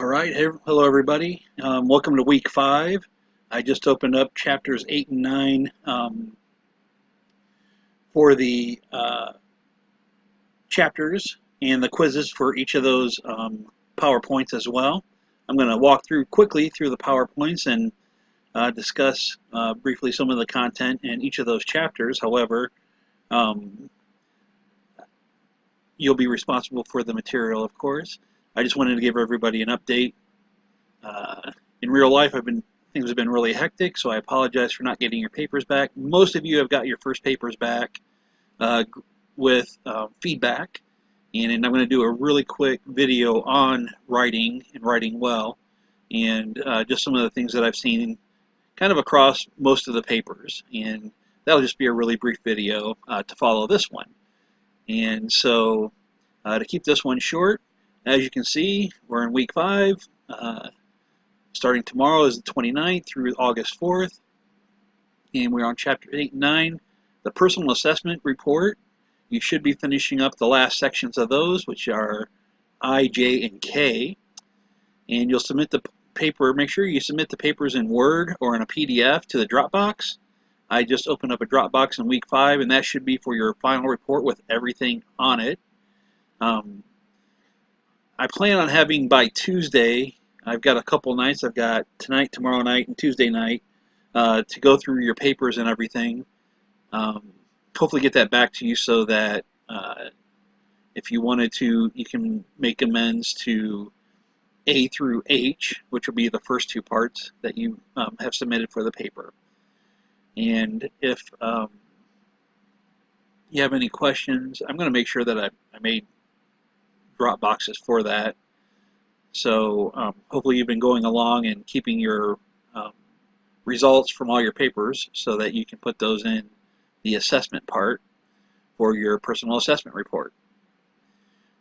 All right, hello everybody. Welcome to week 5. I just opened up chapters 8 and 9 for the chapters and the quizzes for each of those PowerPoints as well. I'm going to walk quickly through the PowerPoints and discuss briefly some of the content in each of those chapters. However, you'll be responsible for the material, of course. I just wanted to give everybody an update. In real life, things have been really hectic, so I apologize for not getting your papers back. Most of you have got your first papers back with feedback, and I'm going to do a really quick video on writing and writing well, and just some of the things that I've seen kind of across most of the papers, and that'll just be a really brief video to follow this one. And so to keep this one short, as you can see, we're in week 5. Starting tomorrow is the 29th through August 4th, and we're on chapter 8 and 9, the personal assessment report. You should be finishing up the last sections of those, which are I, J, and K, and you'll submit the paper. Make sure you submit the papers in Word or in a PDF to the Dropbox. I just opened up a Dropbox in week 5, and that should be for your final report with everything on it. I plan on having by Tuesday. I've got a couple nights. I've got tonight, tomorrow night, and Tuesday night to go through your papers and everything. Hopefully get that back to you so that if you wanted to, you can make amends to A through H, which will be the first 2 parts that you have submitted for the paper. And if you have any questions, I'm going to make sure that I made drop boxes for that. So hopefully you've been going along and keeping your results from all your papers so that you can put those in the assessment part for your personal assessment report.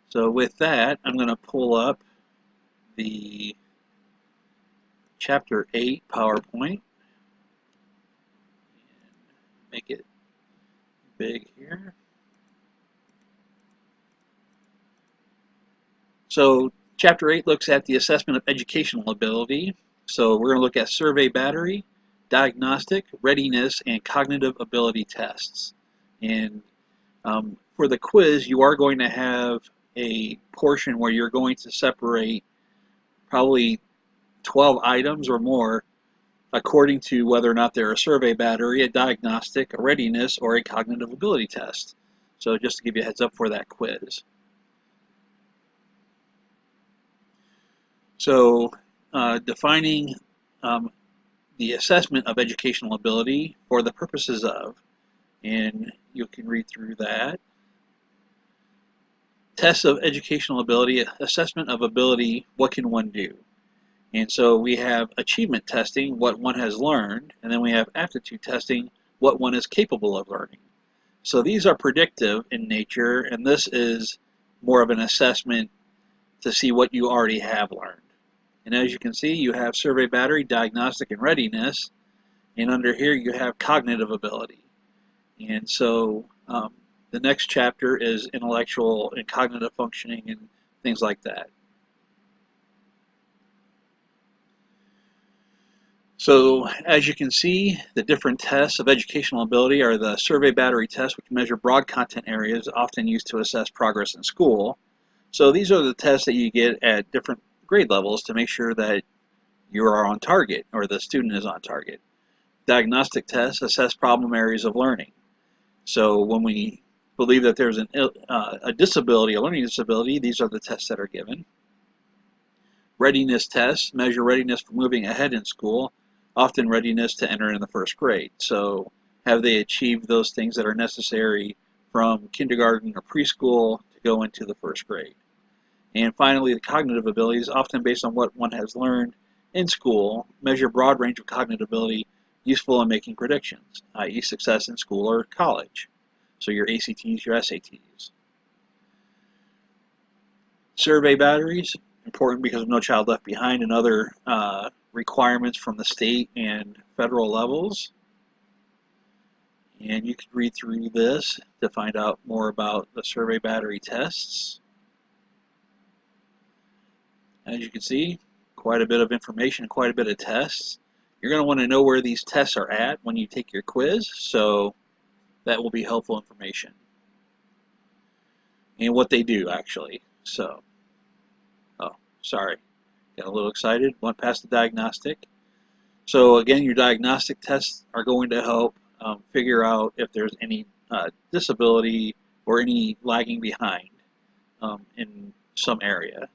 So with that, I'm going to pull up the chapter 8 PowerPoint and make it big here. So chapter 8 looks at the assessment of educational ability. So we're going to look at survey battery, diagnostic, readiness, and cognitive ability tests. And for the quiz, you are going to have a portion where you're going to separate probably 12 items or more according to whether or not they're a survey battery, a diagnostic, a readiness, or a cognitive ability test. So just to give you a heads up for that quiz. So defining the assessment of educational ability for the purposes of, and you can read through that. Tests of educational ability, assessment of ability, what can one do? And so we have achievement testing, what one has learned, and then we have aptitude testing, what one is capable of learning. So these are predictive in nature, and this is more of an assessment to see what you already have learned. And as you can see, you have survey battery, diagnostic, and readiness, and under here you have cognitive ability. And so the next chapter is intellectual and cognitive functioning and things like that. So as you can see, the different tests of educational ability are the survey battery test, which measure broad content areas often used to assess progress in school. So these are the tests that you get at different grade levels to make sure that you are on target or the student is on target. Diagnostic tests assess problem areas of learning. So when we believe that there's a disability, a learning disability, these are the tests that are given. Readiness tests measure readiness for moving ahead in school, often readiness to enter in the first grade. So have they achieved those things that are necessary from kindergarten or preschool to go into the first grade? And finally, the cognitive abilities, often based on what one has learned in school, measure a broad range of cognitive ability useful in making predictions, i.e. success in school or college. So your ACTs, your SATs. Survey batteries, important because of No Child Left Behind and other requirements from the state and federal levels. And you can read through this to find out more about the survey battery tests. As you can see, quite a bit of information, quite a bit of tests. You're going to want to know where these tests are at when you take your quiz, so that will be helpful information. And what they do, actually. So, oh, sorry, got a little excited, went past the diagnostic. So again, your diagnostic tests are going to help figure out if there's any disability or any lagging behind in some area.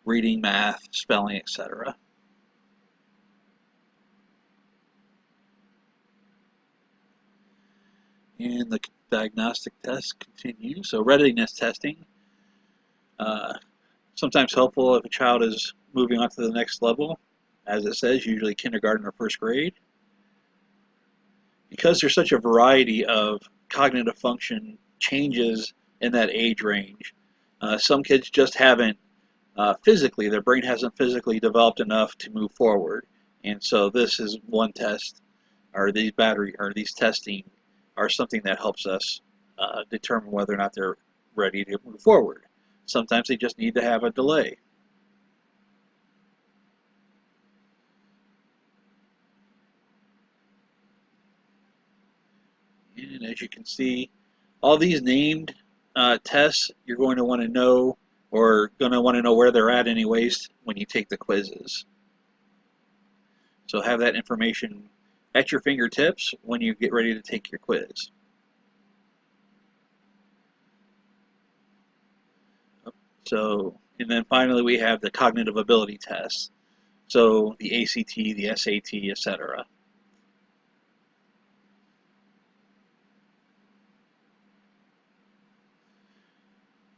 Reading, math, spelling, etc. And the diagnostic tests continue. So readiness testing, sometimes helpful if a child is moving on to the next level. As it says, usually kindergarten or first grade. Because there's such a variety of cognitive function changes in that age range, some kids just haven't physically, their brain hasn't physically developed enough to move forward. And so this is one test, or these testing are something that helps us determine whether or not they're ready to move forward. Sometimes they just need to have a delay. And as you can see, all these named tests, you're going to want to know, or going to want to know where they're at anyways when you take the quizzes. So have that information at your fingertips when you get ready to take your quiz. So, and then finally we have the cognitive ability tests. So the ACT, the SAT, etc.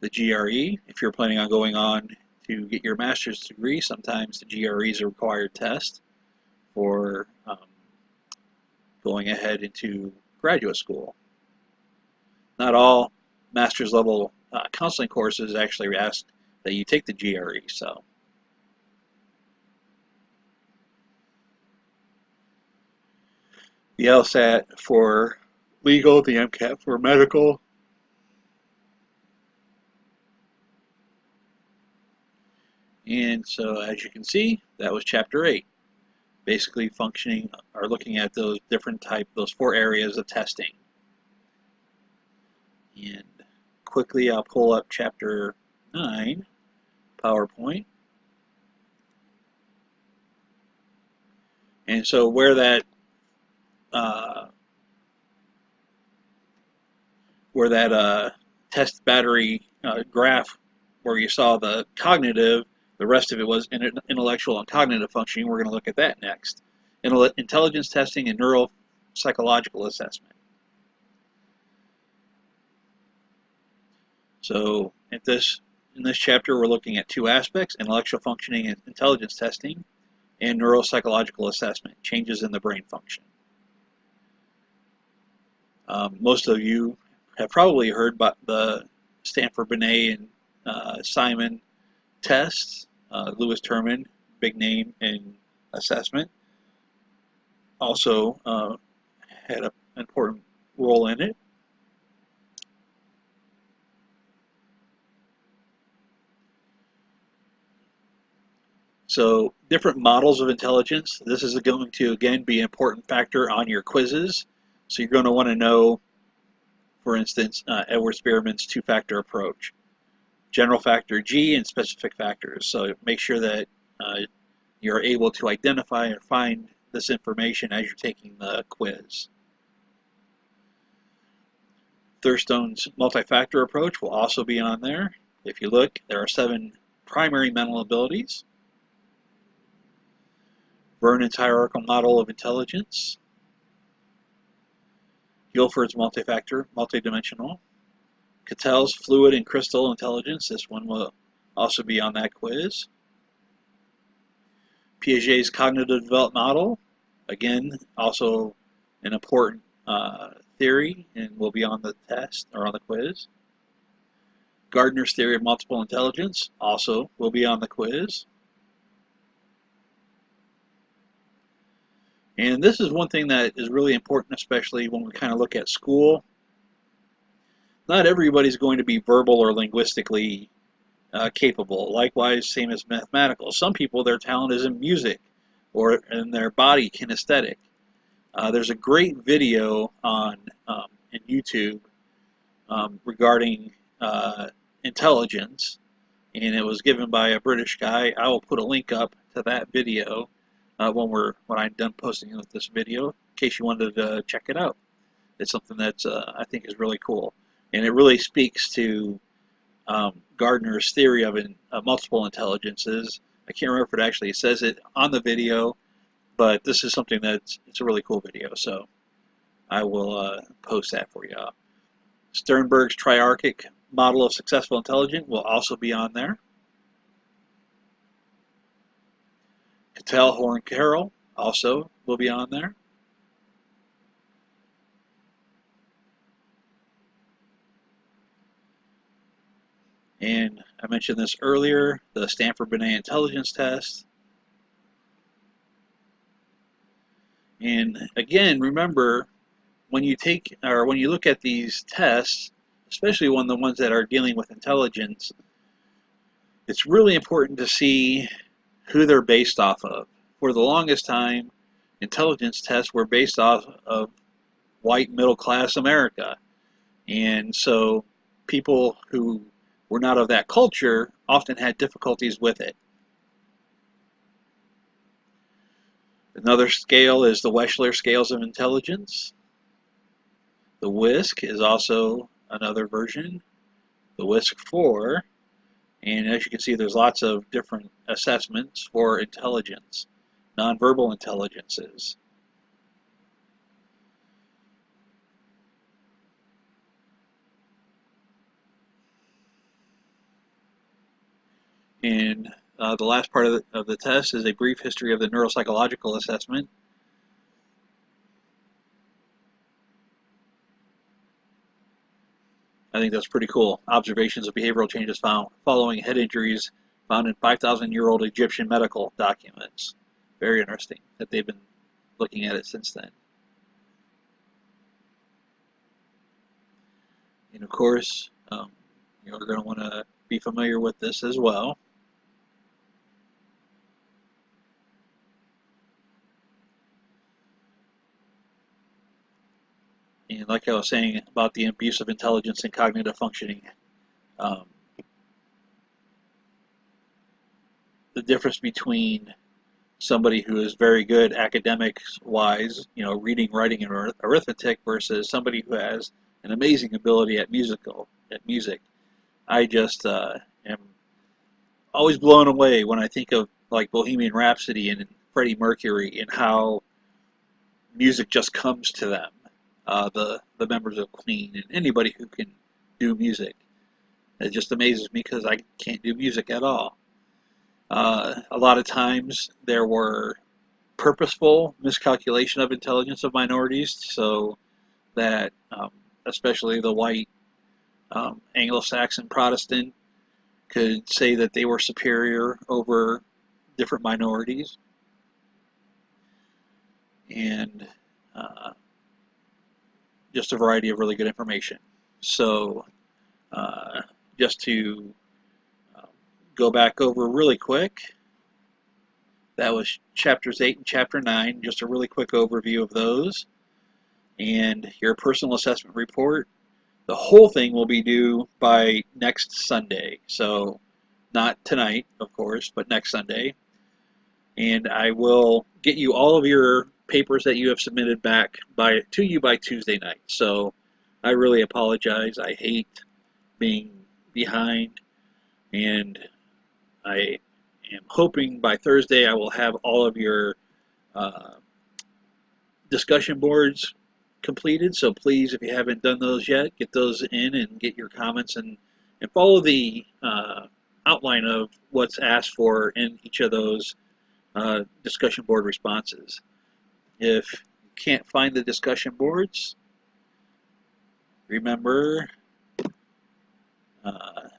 The GRE, if you're planning on going on to get your master's degree, sometimes the GRE is a required test for going ahead into graduate school. Not all master's level counseling courses actually ask that you take the GRE. So the LSAT for legal, the MCAT for medical. And so as you can see, that was chapter 8. Basically functioning or looking at those different those 4 areas of testing. And quickly I'll pull up chapter 9, PowerPoint. And so where that test battery graph where you saw the cognitive, the rest of it was intellectual and cognitive functioning. We're going to look at that next. Intelligence testing and neuropsychological assessment. So in this chapter, we're looking at 2 aspects: intellectual functioning and intelligence testing, and neuropsychological assessment, changes in the brain function. Most of you have probably heard about the Stanford Binet and Simon tests. Lewis Terman, big name in assessment, also had an important role in it. So different models of intelligence. This is going to, again, be an important factor on your quizzes. So you're going to want to know, for instance, Edward Spearman's 2-factor approach. General factor G and specific factors. So make sure that you're able to identify and find this information as you're taking the quiz. Thurstone's multi-factor approach will also be on there. If you look, there are 7 primary mental abilities. Vernon's hierarchical model of intelligence. Guilford's multi-factor, multidimensional. Cattell's fluid and crystal intelligence. This one will also be on that quiz. Piaget's cognitive development model. Again, also an important theory and will be on the test or on the quiz. Gardner's theory of multiple intelligence also will be on the quiz. And this is one thing that is really important, especially when we kind of look at school. Not everybody's going to be verbal or linguistically capable. Likewise, same as mathematical. Some people, their talent is in music or in their body kinesthetic. There's a great video on in YouTube regarding intelligence, and it was given by a British guy. I will put a link up to that video when I'm done posting with this video, in case you wanted to check it out. It's something that I think is really cool, and it really speaks to Gardner's theory of multiple intelligences. I can't remember if it actually says it on the video, but this is something it's a really cool video, so I will post that for you. Sternberg's triarchic model of successful intelligence will also be on there. Cattell, Horn, Carroll also will be on there. And I mentioned this earlier, the Stanford-Binet intelligence test. And again, remember, when you look at these tests, especially the ones that are dealing with intelligence, it's really important to see who they're based off of. For the longest time, intelligence tests were based off of white middle-class America. And so people who were not of that culture often had difficulties with it. Another scale is the Wechsler scales of intelligence. The WISC is also another version, the WISC-4. And as you can see, there's lots of different assessments for intelligence, nonverbal intelligences. And the last part of the test is a brief history of the neuropsychological assessment. I think that's pretty cool. Observations of behavioral changes found following head injuries found in 5,000-year-old Egyptian medical documents. Very interesting that they've been looking at it since then. And of course, you're going to want to be familiar with this as well. And like I was saying about the abuse of intelligence and cognitive functioning, the difference between somebody who is very good academics-wise, reading, writing, and arithmetic, versus somebody who has an amazing ability at music. I just am always blown away when I think of like Bohemian Rhapsody and Freddie Mercury and how music just comes to them. The members of Queen and anybody who can do music. It just amazes me because I can't do music at all. A lot of times there were purposeful miscalculation of intelligence of minorities, so that especially the white Anglo-Saxon Protestant could say that they were superior over different minorities. And just a variety of really good information. So just to go back over really quick, that was chapters 8 and chapter 9, just a really quick overview of those. And your personal assessment report, the whole thing will be due by next Sunday. So not tonight, of course, but next Sunday. And I will get you all of your papers that you have submitted back to you by Tuesday night. So I really apologize. I hate being behind, and I am hoping by Thursday I will have all of your discussion boards completed. So please, if you haven't done those yet, get those in and get your comments and follow the outline of what's asked for in each of those discussion board responses. If you can't find the discussion boards, remember, not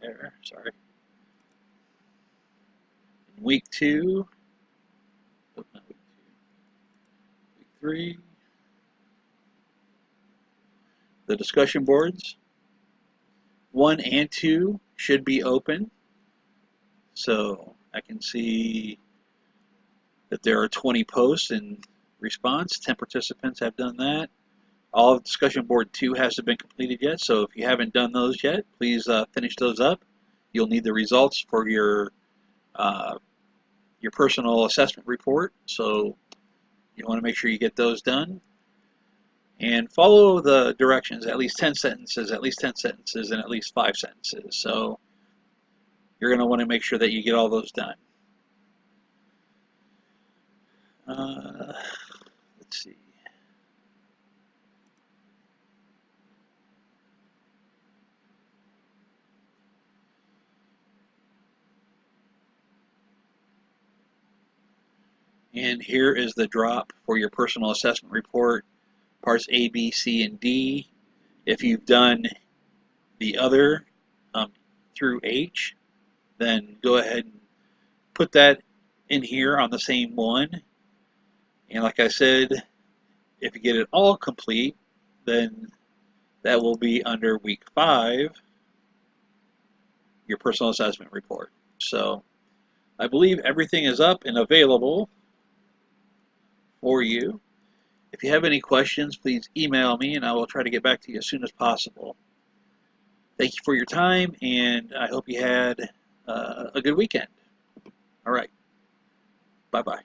there, sorry. In week 2, not week 2, week 3, the discussion boards 1 and 2 should be open. So I can see that there are 20 posts in response. 10 participants have done that. All of discussion board 2 hasn't been completed yet, so if you haven't done those yet, please finish those up. You'll need the results for your personal assessment report, so you want to make sure you get those done. And follow the directions, at least 10 sentences, and at least 5 sentences. So you're going to want to make sure that you get all those done. Let's see. And here is the drop for your personal assessment report, parts A, B, C, and D. If you've done the other through H, then go ahead and put that in here on the same one. And like I said, if you get it all complete, then that will be under week 5, your personal assessment report. So I believe everything is up and available for you. If you have any questions, please email me and I will try to get back to you as soon as possible. Thank you for your time, and I hope you had a good weekend. All right. Bye-bye.